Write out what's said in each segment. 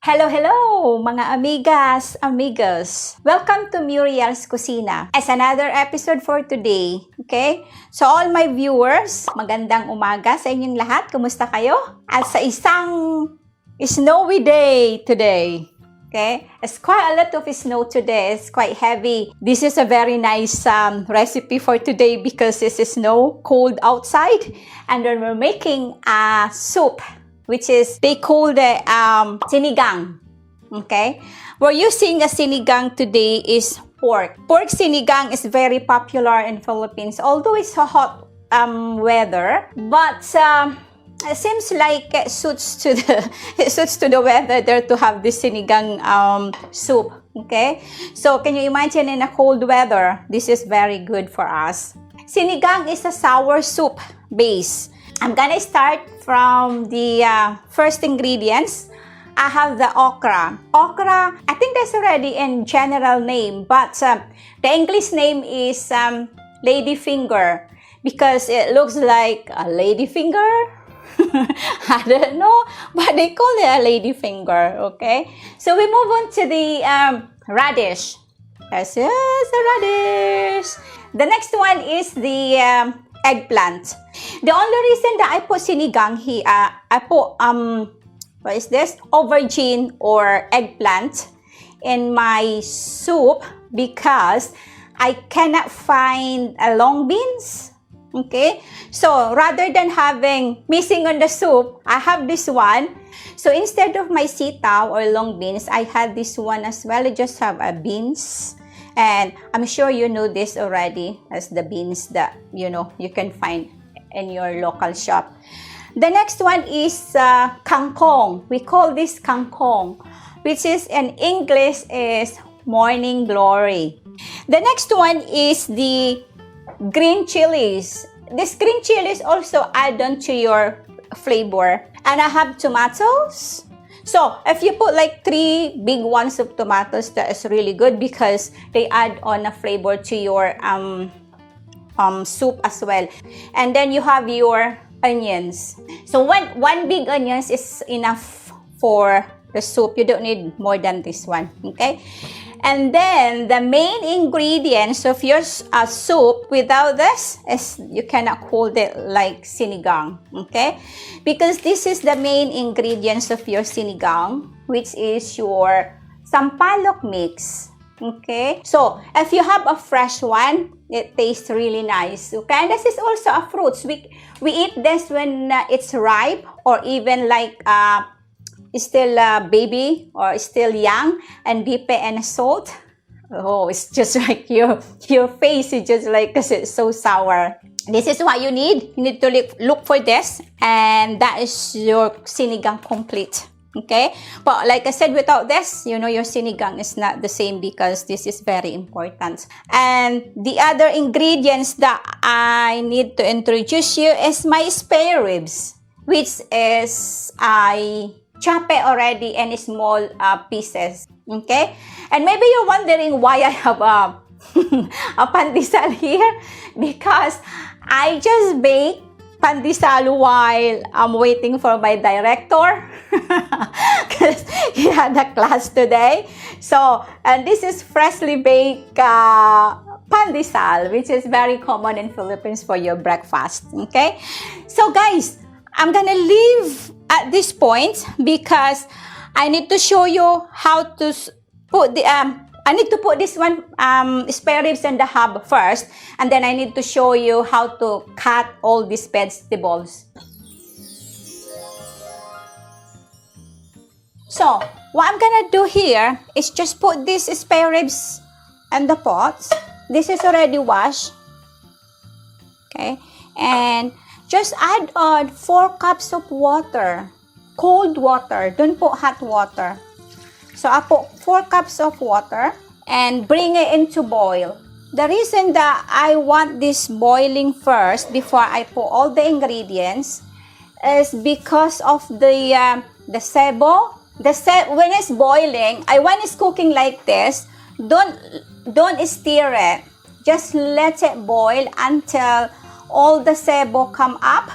Hello, hello, mga amigas, amigos. Welcome to Muriel's Kusina. As another episode for today, okay? So all my viewers, magandang umaga sa inyong lahat. Kumusta kayo? At sa isang snowy day today, okay? It's quite a lot of snow today. It's quite heavy. This is a very nice recipe for today because it's snow, cold outside. And then we're making a soup, which is, they call the sinigang, okay? We're using a sinigang today is pork. Pork sinigang is very popular in Philippines, although it's a hot weather, but it seems like it suits to the weather there to have this sinigang soup, okay? So can you imagine in a cold weather, this is very good for us. Sinigang is a sour soup base. I'm gonna start from the first ingredients. I have the okra. Okra, I think that's already in general name, but the English name is ladyfinger because it looks like a ladyfinger. I don't know, but they call it a ladyfinger, okay? So we move on to the radish. Yes, a radish. The next one is the eggplant. The only reason that I put sinigang here, I put what is this? Aubergine or eggplant in my soup because I cannot find long beans. Okay, so rather than having missing on the soup, I have this one. So instead of my sitaw or long beans, I had this one as well. I just have a beans. And I'm sure you know this already as the beans that you can find in your local shop. The next one is kangkong. We call this kangkong, which is in English is morning glory. The next one is the green chilies. This green chilies also add on to your flavor. And I have tomatoes. So, if you put like 3 big ones of tomatoes, that is really good because they add on a flavor to your soup as well. And then you have your onions. So, one big onions is enough for the soup. You don't need more than this one, okay? And then, the main ingredients of your soup, without this, is you cannot call it like sinigang, okay? Because this is the main ingredients of your sinigang, which is your sampalok mix, okay? So, if you have a fresh one, it tastes really nice, okay? And this is also a fruit. We eat this when it's ripe or even like still baby or still young, and dip it in salt. Oh, it's just like your face is just like, because it's so sour. This is what you need. You need to look for this, and that is your sinigang complete. Okay, but like I said, without this, your sinigang is not the same because this is very important. And the other ingredients that I need to introduce you is my spare ribs, which is I chop it already in small pieces, okay? And maybe you're wondering why I have a pandesal here, because I just baked pandesal while I'm waiting for my director because he had a class today. So, and this is freshly baked pandesal, which is very common in Philippines for your breakfast, okay? So guys, I'm gonna leave at this point because I need to show you how to put the I need to put this one spare ribs in the hub first, and then I need to show you how to cut all these vegetables. So what I'm gonna do here is just put these spare ribs in the pot. This is already washed, okay, and just add on 4 cups of water, cold water, don't put hot water. So I put 4 cups of water and bring it into boil. The reason that I want this boiling first before I put all the ingredients is because of the sebo. When it's boiling, when it's cooking like this, don't stir it. Just let it boil until all the sebo come up,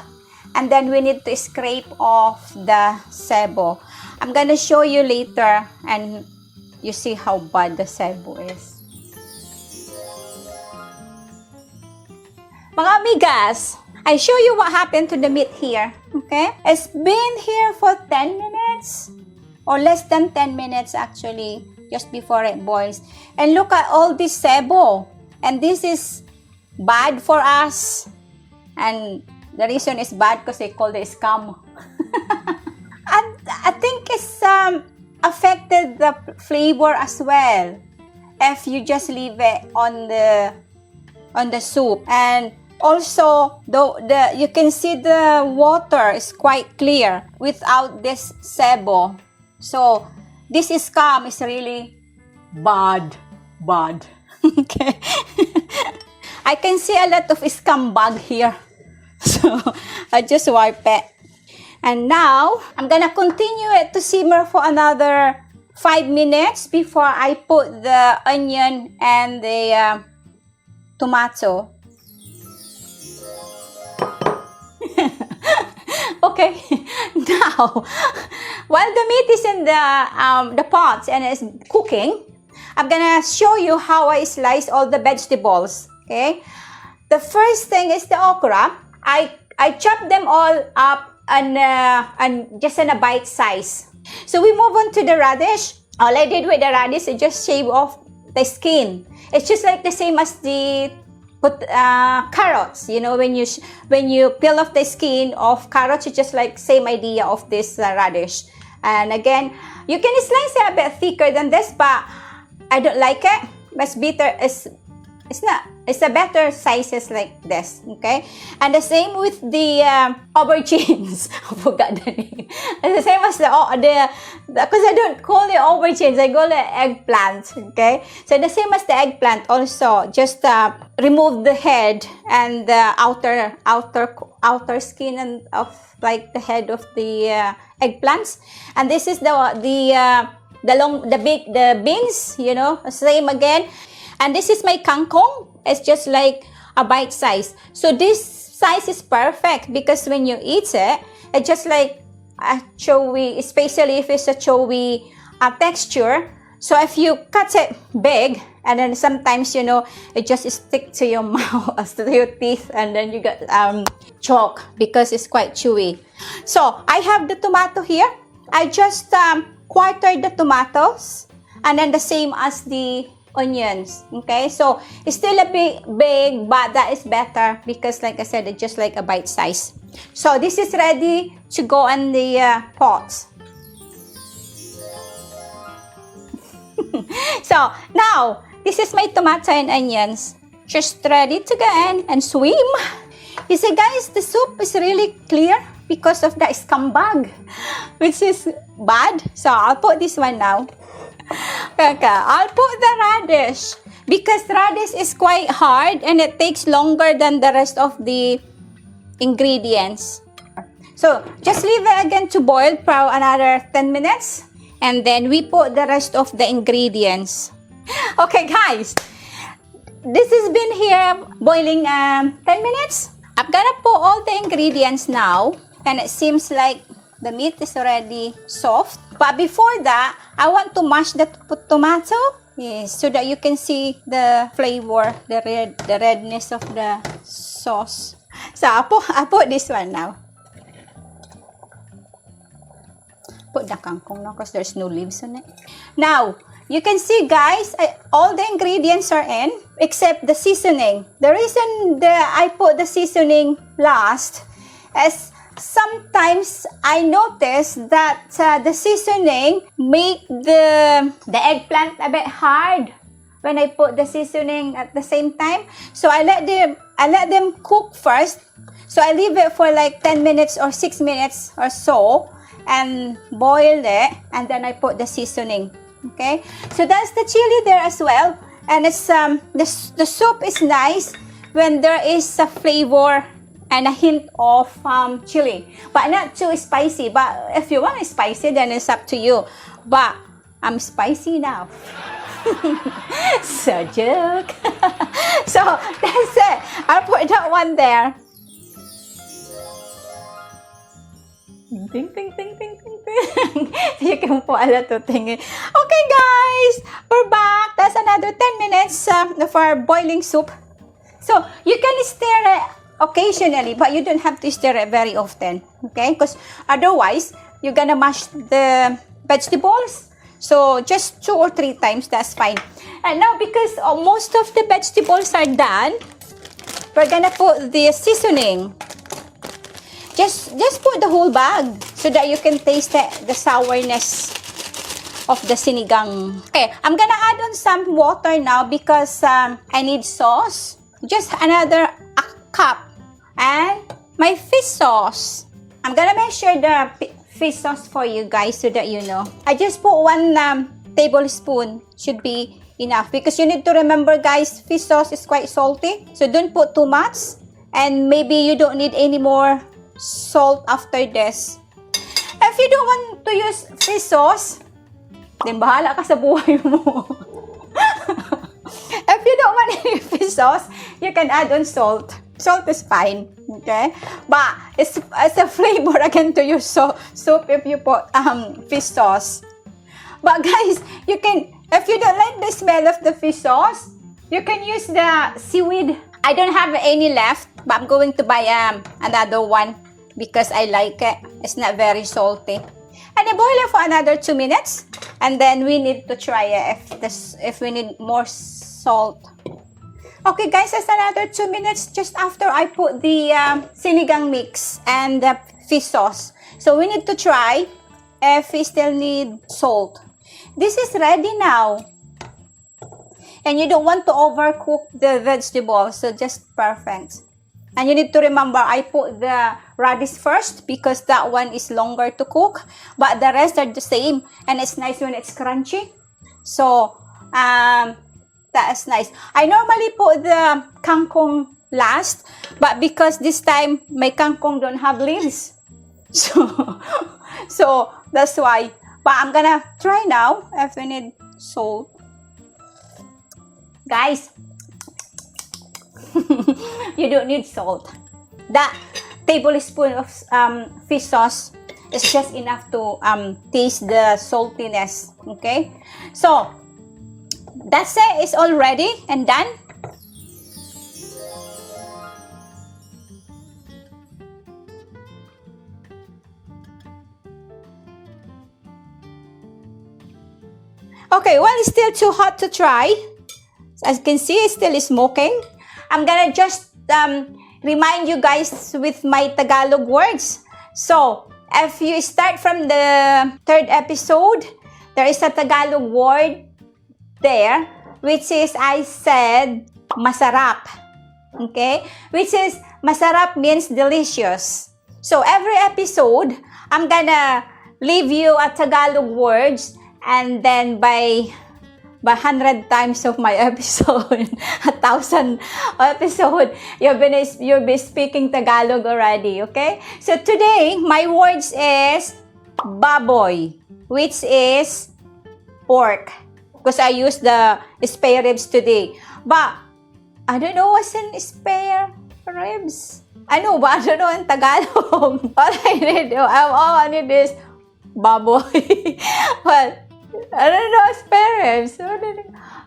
and then we need to scrape off the sebo. I'm gonna show you later and you see how bad the sebo is. Mga amigas, I show you what happened to the meat here. Okay? It's been here for 10 minutes or less than 10 minutes actually, just before it boils. And look at all this sebo. And this is bad for us. And the reason it's bad because they call it scam. And I think it's affected the flavor as well if you just leave it on the soup. And also, you can see the water is quite clear without this sebo. So this scam is really bad. Okay. I can see a lot of scam bag here. So I just wipe it. And now I'm gonna continue it to simmer for another 5 minutes before I put the onion and the tomato. Okay, now while the meat is in the pot and it's cooking, I'm gonna show you how I slice all the vegetables. Okay, the first thing is the okra. I chop them all up and just in a bite size. So we move on to the radish. All I did with the radish is just shave off the skin. It's just like the same as the carrots. You know, when you peel off the skin of carrots, it's just like same idea of this radish. And again, you can slice it a bit thicker than this, but I don't like it. It's bitter. It's a better sizes like this, okay? And the same with the aubergines. I forgot the name. It's the same as because I don't call it aubergines, I call it eggplant, okay? So the same as the eggplant also, just remove the head and the outer skin and of like the head of the eggplants. And this is the beans, you know, same again. And this is my kangkong. It's just like a bite size. So this size is perfect because when you eat it, it's just like a chewy, especially if it's a chewy texture. So if you cut it big, and then sometimes, you know, it just sticks to your mouth, to your teeth, and then you get choke because it's quite chewy. So I have the tomato here. I just quartered the tomatoes, and then the same as the onions. Okay, so it's still a bit big, but that is better because, like I said, it's just like a bite size. So this is ready to go in the pot. So now this is my tomato and onions, just ready to go in and swim. You see, guys, the soup is really clear because of the scumbag, which is bad. So I'll put this one now. Okay, I'll put the radish because radish is quite hard and it takes longer than the rest of the ingredients. So just leave it again to boil for another 10 minutes and then we put the rest of the ingredients. Okay, guys, this has been here boiling 10 minutes. I'm gonna put all the ingredients now, and it seems like the meat is already soft. But before that, I want to mash the tomato, yes, so that you can see the flavor, the redness of the sauce. So I put this one now. Put the kangkong now because there's no leaves on it. Now, you can see, guys, all the ingredients are in except the seasoning. The reason that I put the seasoning last is sometimes I notice that the seasoning make the eggplant a bit hard when I put the seasoning at the same time. So I let them cook first. So I leave it for like 10 minutes or 6 minutes or so and boil it, and then I put the seasoning. Okay, so that's the chili there as well, and it's the soup is nice when there is a flavor and a hint of chili, but not too spicy. But if you want it spicy, then it's up to you. But I'm spicy now. So joke. So that's it. I'll put that one there. Ding, ding, ding, ding, ding, ding. You can po a lot of things. Okay, guys, we're back. That's another 10 minutes of our boiling soup. So, you can stir it occasionally, but you don't have to stir it very often. Okay? Because otherwise, you're gonna mash the vegetables. So, just 2 or 3 times, that's fine. And now, because most of the vegetables are done, we're gonna put the seasoning. Just put the whole bag so that you can taste the sourness of the sinigang. Okay, I'm gonna add on some water now because I need sauce. Just another cup. And my fish sauce. I'm gonna measure the fish sauce for you guys so that you know. I just put 1 tablespoon. Should be enough because you need to remember, guys, fish sauce is quite salty. So don't put too much. And maybe you don't need any more salt after this. If you don't want to use fish sauce, then bahala ka sa buhay mo. If you don't want any fish sauce, you can add on salt. Salt is fine, okay? But it's a flavor again to your soup if you put fish sauce. But guys, you can, if you don't like the smell of the fish sauce, you can use the seaweed. I don't have any left, but I'm going to buy another one because I like it. It's not very salty. And I boil it for another 2 minutes. And then we need to try it if we need more salt. Okay, guys, it's another 2 minutes just after I put the sinigang mix and the fish sauce. So we need to try if we still need salt. This is ready now. And you don't want to overcook the vegetables, so just perfect. And you need to remember, I put the radish first because that one is longer to cook. But the rest are the same. And it's nice when it's crunchy. So, that is nice. I normally put the kangkong last. But because this time, my kangkong don't have leaves. So that's why. But I'm gonna try now if we need salt. Guys, you don't need salt. That tablespoon of fish sauce is just enough to taste the saltiness. Okay, so that's it. It's all ready and done. Okay, well, it's still too hot to try. As you can see, it's still smoking. I'm gonna just remind you guys with my Tagalog words. So, if you start from the 3rd episode, there is a Tagalog word there, which is I said masarap. Okay? Which is masarap means delicious. So, every episode, I'm gonna leave you a Tagalog words, and then by 100 times of my episode, 1,000 episode, you'll be speaking Tagalog already, okay? So today, my words is baboy, which is pork, because I used the spare ribs today. But I don't know what's in spare ribs. I know, but I don't know in Tagalog. All I need is baboy. Well, I don't know spare ribs.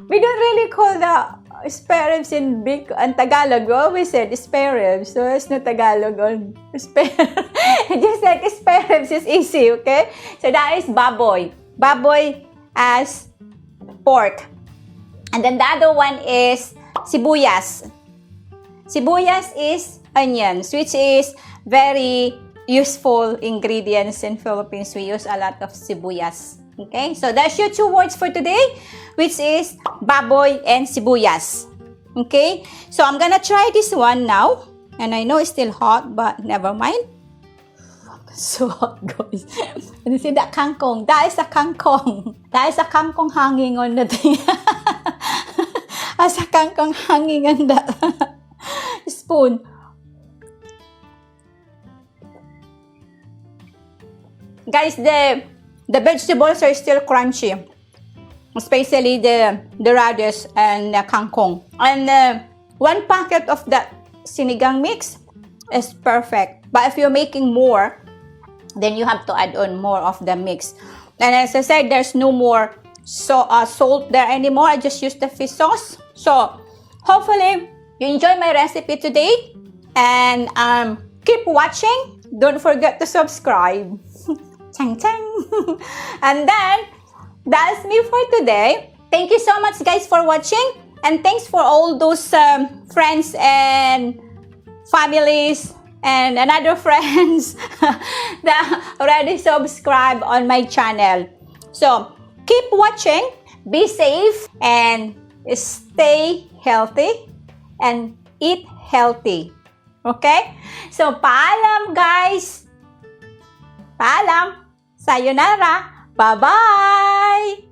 We don't really call the spare ribs in Tagalog. We always said spare ribs. So it's not Tagalog on spare. Just like spare ribs is easy, okay? So that is baboy. Baboy as pork. And then the other one is sibuyas. Sibuyas is onions, which is very useful ingredients in Philippines. We use a lot of sibuyas. Okay, so that's your 2 words for today, which is baboy and sibuyas. Okay, so I'm gonna try this one now. And I know it's still hot, but never mind. So hot, guys. And you see that kangkong? That is a kangkong. That is a kangkong hanging on the thing. As a kangkong hanging on the spoon. Guys, the vegetables are still crunchy, especially the radish and the kangkong. And 1 packet of that sinigang mix is perfect. But if you're making more, then you have to add on more of the mix. And as I said, there's no more salt there anymore. I just used the fish sauce. So hopefully you enjoy my recipe today, and keep watching. Don't forget to subscribe. Chang chang. And then that's me for today. Thank you so much, guys, for watching, and thanks for all those friends and families and another friends that already subscribe on my channel. So keep watching, be safe, and stay healthy and eat healthy. Okay? So paalam, guys. Paalam. Sayonara. Bye-bye.